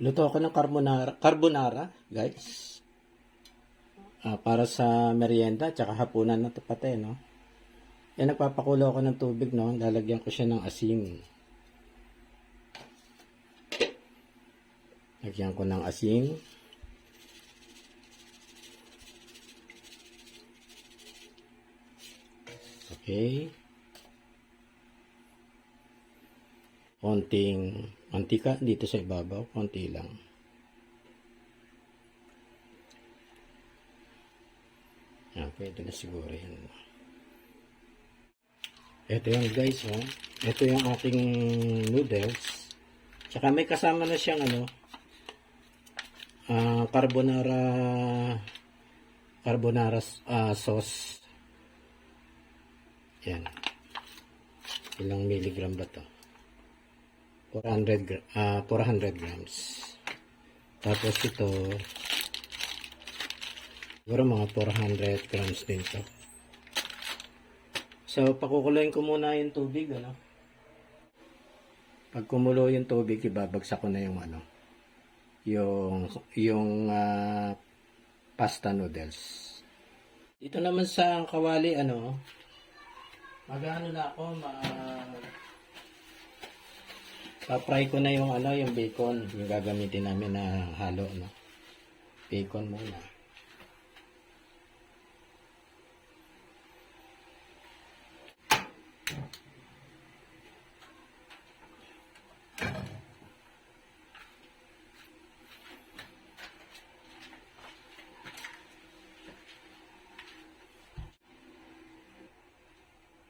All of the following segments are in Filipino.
Luto ako ng carbonara, guys. Para sa merienda, tsaka hapunan na pati, no? Yan, nagpapakulo ako ng tubig, no? Lalagyan ko siya ng asin. Lagyan ko ng asin. Okay. Konting mantika dito sa ibabaw, konti lang. Yan, pwede na siguro yan. Ito yung guys, oh. Ito yung ating noodles. Tsaka may kasama na siyang carbonara sauce. Yan. Ilang milligram ba to? 400 grams. Tapos ito, siguro mga 400 grams din to. So, pakukuluin ko muna yung tubig, Pag kumulo yung tubig, ibabagsak ko na yung pasta noodles. Dito naman sa kawali, mag-ano na ako, pa-fry ko na yung bacon, yung gagamitin namin na halo, Bacon muna.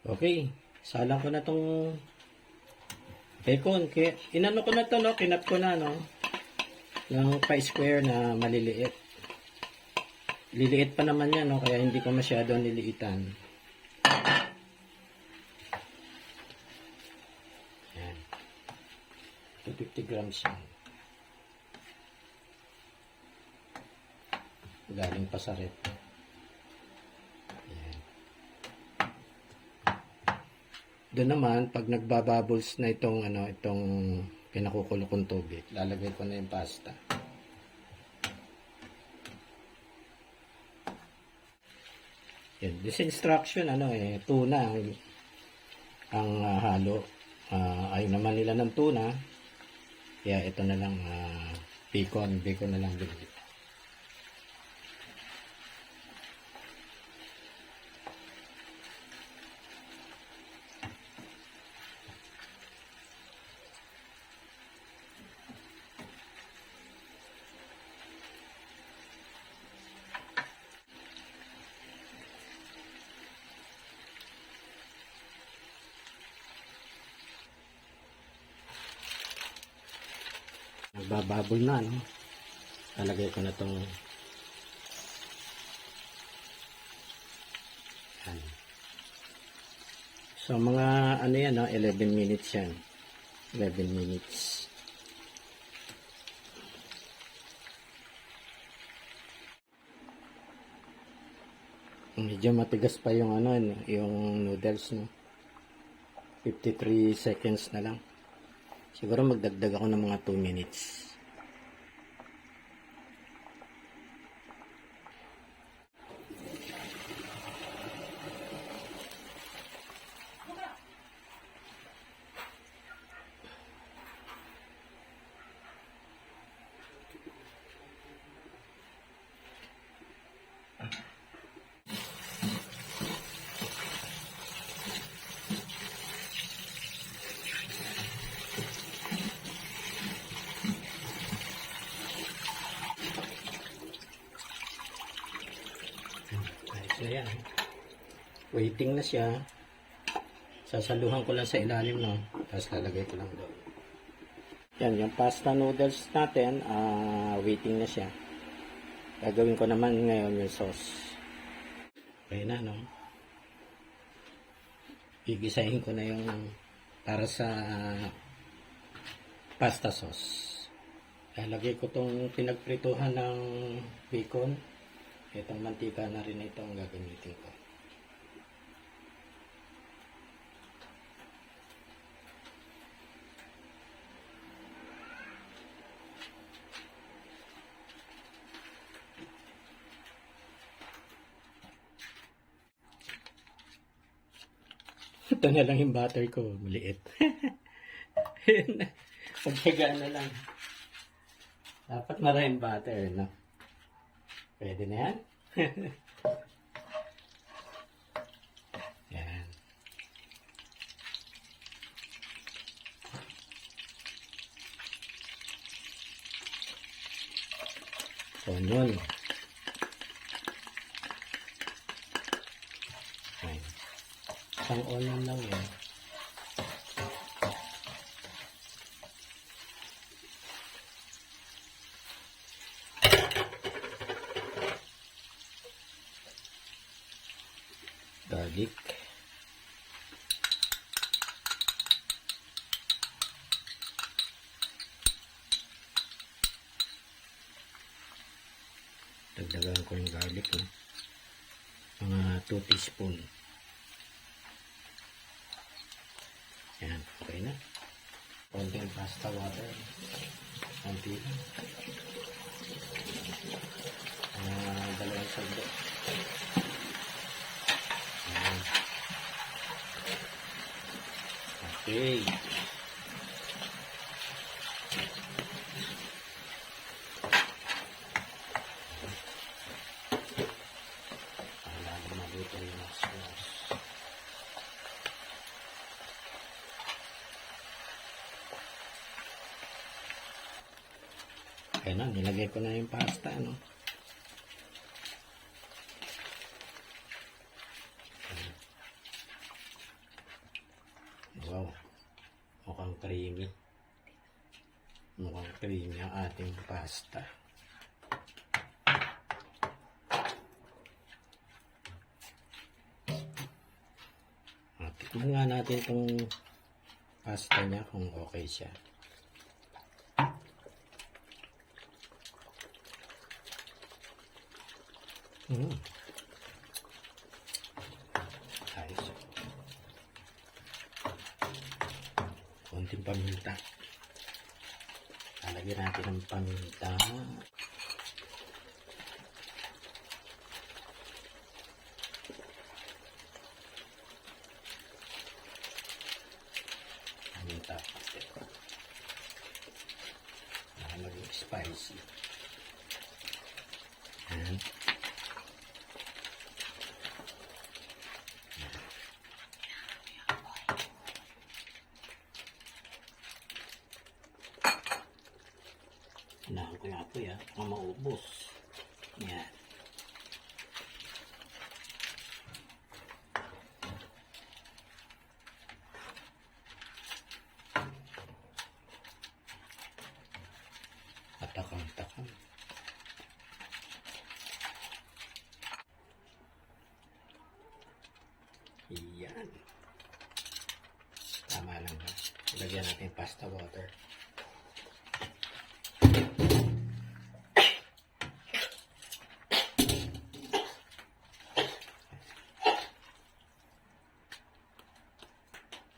Okay, salang ko na tong bacon. Inano ko na to, kinap ko na, yung pa-square na maliliit. Liliit pa naman yan, kaya hindi ko masyado niliitan. Yan. 250 grams yan. Galing pa sa rep. Doon naman, pag nagbabubbles na itong pinakukulo kong tubig, lalagay ko na yung pasta. Yan. This instruction, tuna ang halo. Ayaw naman nila ng tuna. Kaya ito na lang, bacon na lang binili. Nagbababol na, lalagay ko na itong yan. So mga 11 minutes yan, 11 minutes. Medyo matigas pa yung yung noodles, 53 seconds na lang. Siguro magdagdag ako ng mga 2 minutes. Ayan. Waiting na siya. Sasaluhan ko lang sa ilalim, tapos lalagay ko lang doon. Yan, yung pasta noodles natin, waiting na siya. Gagawin ko naman ngayon yung sauce. Okay na, Gigisahin ko na yung para sa pasta sauce. Lalagay ko tong pinagprituhan ng bacon. Itong mantika na rin itong gagamitin ko. Ito na lang yung butter ko, maliit. Pagsagaan na lang. Dapat maraming butter, no? Pwede na yan? Yan. Onion. Ayan. Isang onion lang yan. Garlic. Dagdagan ko yung garlic, no? Mga 2 teaspoon. Yan, okay na. Konting pasta water. Konti lang. Dalawang sagdo. Yan. Okay. Ayan na, nilagay ko na yung pasta, no? Wow, mukhang creamy. Mukhang creamy ang ating pasta. Tikman nga natin itong pasta niya kung okay siya. Ayos. Konting paminta. Lalagyan natin ng paminta. Paminta. Maging spicy. And hinahan ko yung apoy, baka maubos. Yan. Atakam-takam. Yan. Tama lang ha. Lagyan natin pasta water.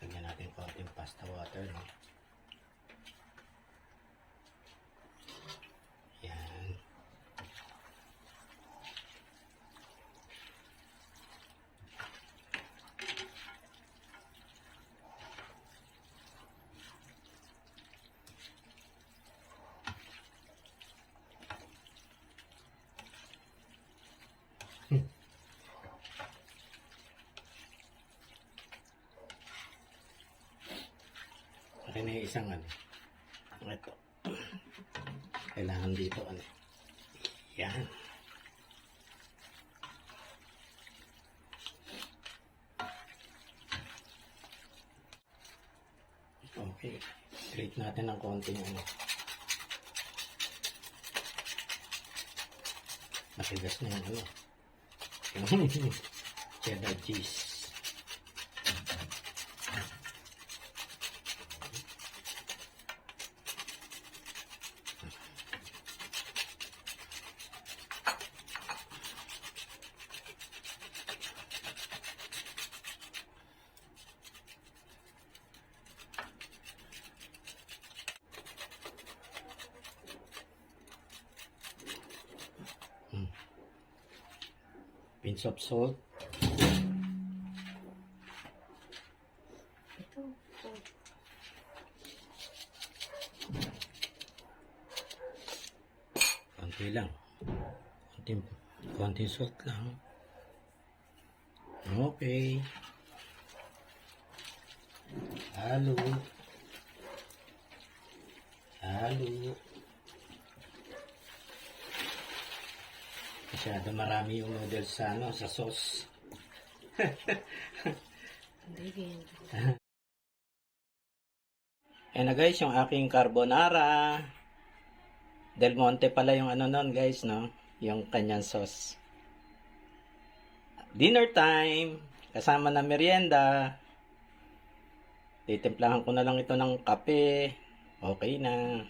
Lagyan natin konting pasta water, no? Yan. Okay na yung isang ano. Ito. Kailangan dito ano. Yan. Okay. Grate natin ng konting ano. Nakigas na yung ano. Yung cheddar cheese. Pinch of salt. Okay lang. Konting salt lang. Okay. Halo. Halo. Masyado marami yung noodles sa sa sauce. Ayan na guys, yung aking carbonara. Del Monte pala yung nun guys, no? Yung kanyang sauce. Dinner time. Kasama na merienda. Titimplahan ko na lang ito ng kape. Okay na.